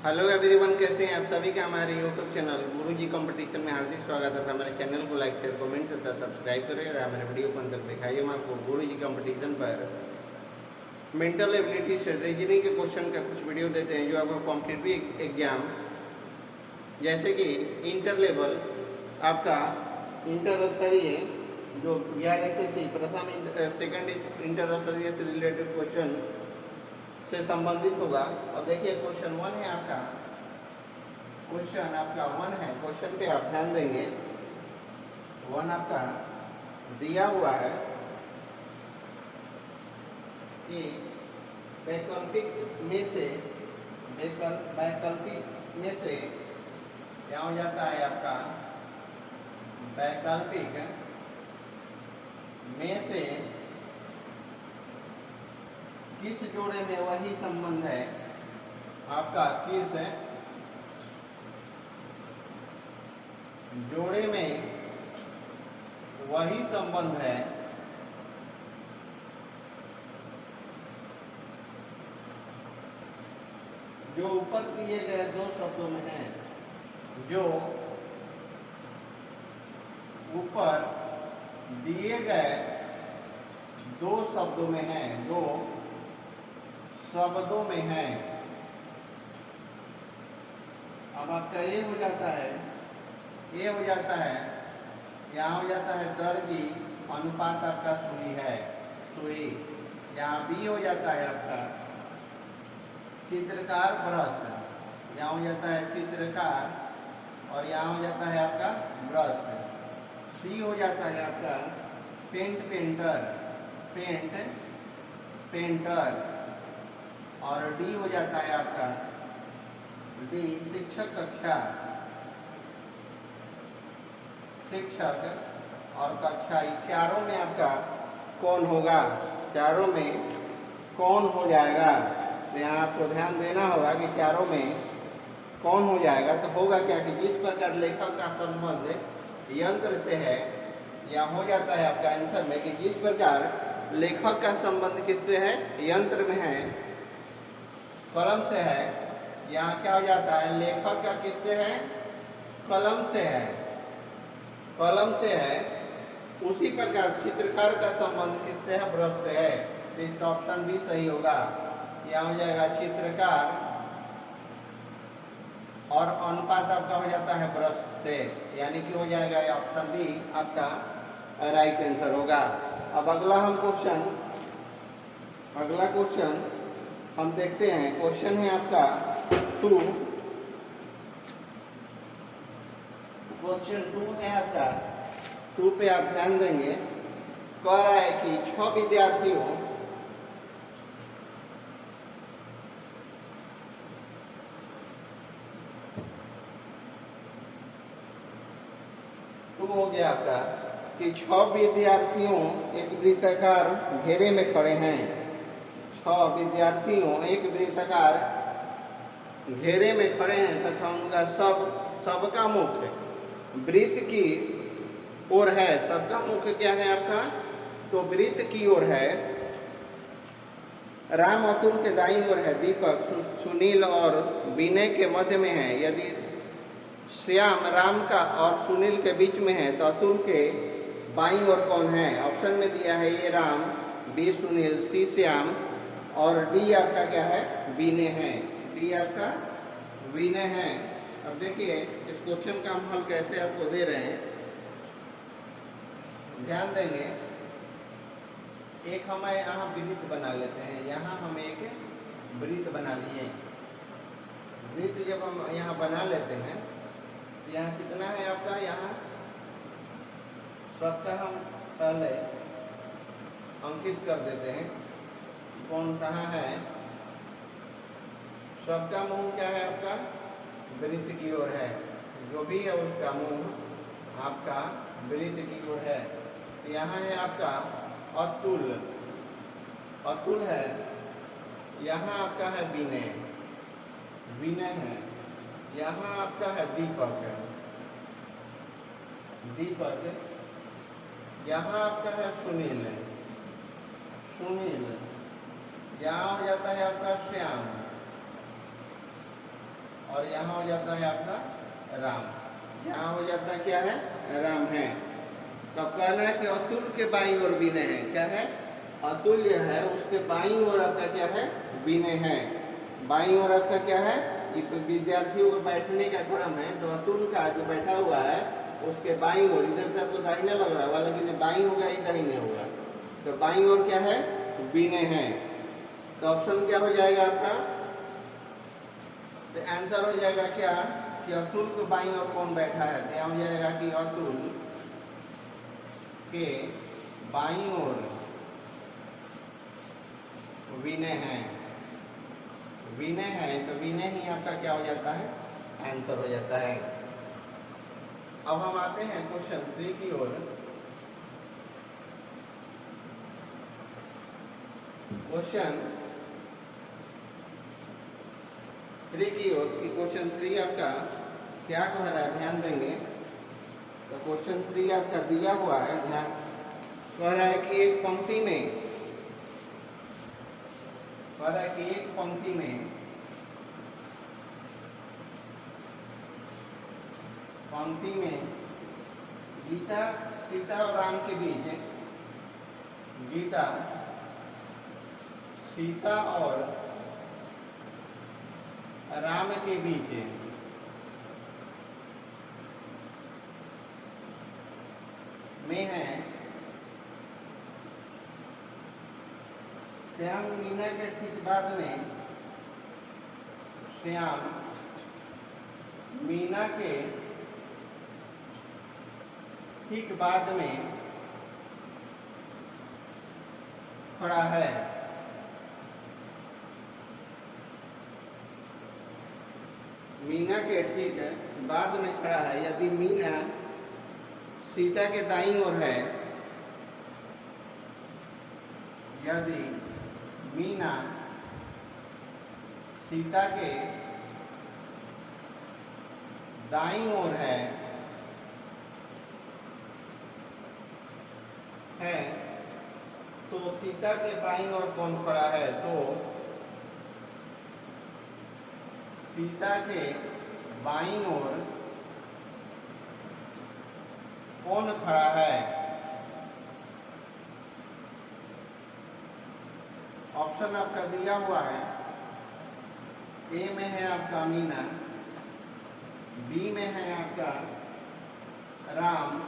Hello everyone, कैसे हैं आप सभी का हमारे यूट्यूब चैनल गुरुजी कंपटीशन में हार्दिक स्वागत है। हमारे चैनल को लाइक शेयर कमेंट तथा सब्सक्राइब करें और हमारे वीडियो को अंदर दिखाइए। हम आपको गुरुजी कंपटीशन पर मेंटल एबिलिटी से रीजनिंग के क्वेश्चन का कुछ वीडियो देते हैं जो आपको कॉम्पिटिटिव एग्जाम जैसे कि इंटर लेवल आपका इंटर स्तरीय जो BRSSC प्रथम सेकंड इंटर स्तरीय से रिलेटेड क्वेश्चन से संबंधित होगा। अब देखिए क्वेश्चन 1 है आपका, क्वेश्चन आपका 1 है। क्वेश्चन पे आप ध्यान देंगे, 1 आपका दिया हुआ है कि वैकल्पिक में से क्या हो जाता है आपका, वैकल्पिक में से किस जोड़े में वही संबंध है आपका, किस जोड़े में वही संबंध है जो ऊपर दिए गए दो शब्दों में है, जो ऊपर दिए गए दो शब्दों में है, दो शब्दों में है। अब आपका ये हो जाता है, ये हो जाता है, यहाँ हो जाता है दर्जी अनुपात आपका सुई है, सुई। यहाँ बी हो जाता है आपका चित्रकार ब्रश, यहाँ हो जाता है चित्रकार और यहाँ हो जाता है आपका ब्रश। सी हो जाता है आपका पेंटर और डी हो जाता है आपका डी शिक्षक और कक्षा। चारों में आपका कौन होगा, चारों में कौन हो जाएगा। तो यहाँ आपको ध्यान देना होगा कि चारों में कौन हो जाएगा। तो होगा क्या कि जिस प्रकार लेखक का संबंध यंत्र से है, या हो जाता है आपका आंसर में कि जिस प्रकार लेखक का संबंध किससे है, यंत्र में है, कलम से है। यहाँ क्या हो जाता है, लेखक का किससे है, कलम से है, कलम से है। उसी प्रकार चित्रकार का संबंध किससे है, ब्रश से है। तो इसका ऑप्शन भी सही होगा। यहाँ हो जाएगा चित्रकार और अनुपात आपका हो जाता है ब्रश से, यानी कि हो जाएगा ऑप्शन बी आपका राइट आंसर होगा। अब अगला क्वेश्चन हम देखते हैं। क्वेश्चन है आपका 2, क्वेश्चन 2 है आपका 2 पे आप ध्यान देंगे। कह रहा है कि 6 विद्यार्थियों हो गया आपका कि 6 विद्यार्थियों एक वृत्ताकार घेरे में खड़े हैं। 6 विद्यार्थियों एक वृत्ताकार घेरे में खड़े हैं तथा उनका सबका मुख वृत्त की ओर है। सबका मुख क्या है आपका, तो वृत्त की ओर है। राम अतुल के दाईं ओर है, दीपक सुनील और विनय के मध्य में है। यदि श्याम राम का और सुनील के बीच में है तो अतुल के बाईं ओर कौन है। ऑप्शन में दिया है ए राम, बी सुनील, सी श्याम और डी आपका क्या है, विनय है। डी आपका विनय है। अब देखिए इस क्वेश्चन का हम हल कैसे आपको दे रहे हैं, ध्यान देंगे। एक हम यहाँ वृत्त बना लेते हैं, यहाँ हम एक वृत्त बना लिए। वृत्त जब हम यहाँ बना लेते हैं तो यहाँ कितना है आपका, यहाँ सबका हम पहले अंकित कर देते हैं। कौन कहाँ है, सबका मुंह क्या है आपका, वृत्त की ओर है। जो भी है उसका मुंह आपका वृत्त की ओर है। तो यहाँ है आपका अतुल है। यहाँ आपका है विनय है। यहाँ आपका है दीपक। यहाँ आपका है सुनील। यहाँ हो जाता है आपका श्याम। और यहाँ हो जाता है आपका राम, यहाँ हो जाता है क्या है, राम है। तब कहना है कि अतुल के बाईं ओर विनय है, क्या है, अतुल्य है उसके बाईं ओर आपका क्या है, विनय है। बाईं ओर आपका क्या है, विद्यार्थियों को बैठने का क्रम है, तो अतुल का जो बैठा हुआ है उसके बाईं ओर, इधर से आपको दाहिने लग रहा है, लेकिन बाईं होगा ही दाहिने होगा, तो बाईं ओर क्या है, विनय है। तो ऑप्शन क्या हो जाएगा आपका, तो आंसर हो जाएगा क्या कि अतुल के बाईं ओर कौन बैठा है, तो यहाँ हो जाएगा कि अतुल के बाईं ओर विनय है, विनय है, तो विनय ही आपका क्या हो जाता है, आंसर हो जाता है। अब हम आते हैं क्वेश्चन 3 की ओर। क्वेश्चन 3 की ओर, क्वेश्चन 3 आपका क्या कह रहा है, ध्यान देंगे। तो क्वेश्चन 3 आपका दिया हुआ है, ध्यान, कह रहा है कि एक पंक्ति में, कह रहा है कि एक पंक्ति में गीता सीता और राम के बीच, गीता सीता और राम के बीच में है। श्याम मीना के ठीक बाद में, श्याम मीना के ठीक बाद में खड़ा है। मीना के ठीक बाद में खड़ा है। यदि मीना सीता के दाईं ओर है, यदि मीना सीता के दाईं ओर है तो सीता के बाईं ओर कौन खड़ा है, तो सीता के बाईं ओर कौन खड़ा है। ऑप्शन आपका दिया हुआ है, ए में है आपका मीना, बी में है आपका राम,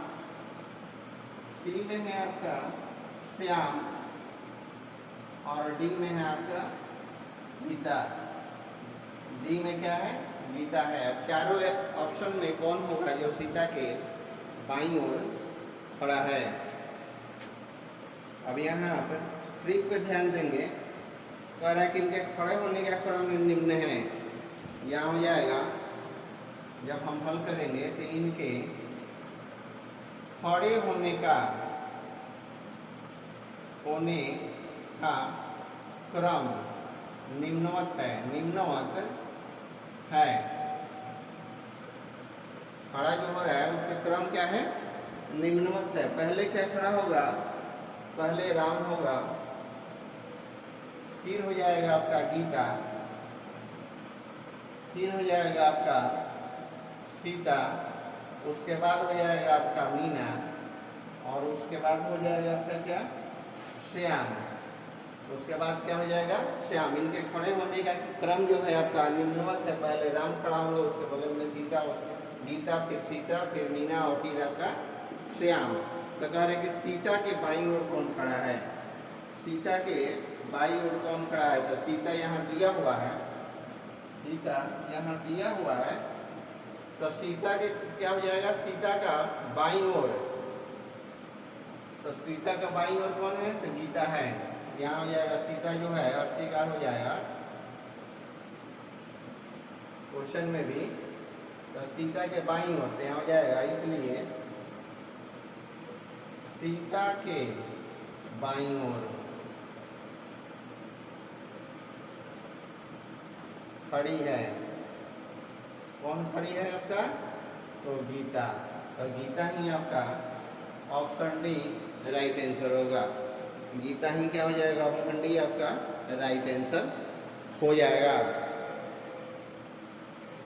सी में है आपका श्याम और डी में है आपका गीता। डी में क्या है, गीता है। अब चारों ऑप्शन में कौन होगा जो सीता के बाईं ओर खड़ा है। अब यहाँ पर ट्रिक पे ध्यान देंगे। कह रहा है कि इनके खड़े होने का क्रम निम्न है। यहाँ हो जाएगा, जब हम हल करेंगे तो इनके खड़े होने का क्रम निम्नवत है, निम्नवत है। खड़ा जो हो रहा है उसका क्रम क्या है, निम्नवत है। पहले क्या खड़ा होगा, पहले राम होगा, फिर हो जाएगा आपका गीता, फिर हो जाएगा आपका सीता, उसके बाद हो जाएगा आपका मीना और उसके बाद हो जाएगा आपका क्या, श्याम। उसके बाद क्या हो जाएगा, श्याम। इनके खड़े होने का क्रम जो है आपका निम्नवत है। पहले राम खड़ा होंगे, उसके बगल में सीता, उसके गीता, फिर सीता, फिर मीना और फिर आपका श्याम। तो कह रहे कि सीता के बाईं ओर कौन खड़ा है, सीता के बाईं ओर कौन खड़ा है। तो सीता यहाँ दिया हुआ है, सीता यहाँ दिया हुआ है, तो सीता के क्या हो जाएगा, सीता का बाईं ओर। तो सीता का बाईं ओर कौन है, तो गीता है। यहाँ हो जाएगा सीता जो है अर्थिकार हो जाएगा क्वेश्चन में भी, तो सीता के बाईं ओर यहाँ हो जाएगा, इसलिए सीता के बाईं ओर खड़ी है। कौन खड़ी है आपका, तो गीता। तो गीता ही आपका ऑप्शन डी राइट आंसर होगा। गीता ही क्या हो जाएगा, ऑप्शन डी आपका राइट आंसर हो जाएगा।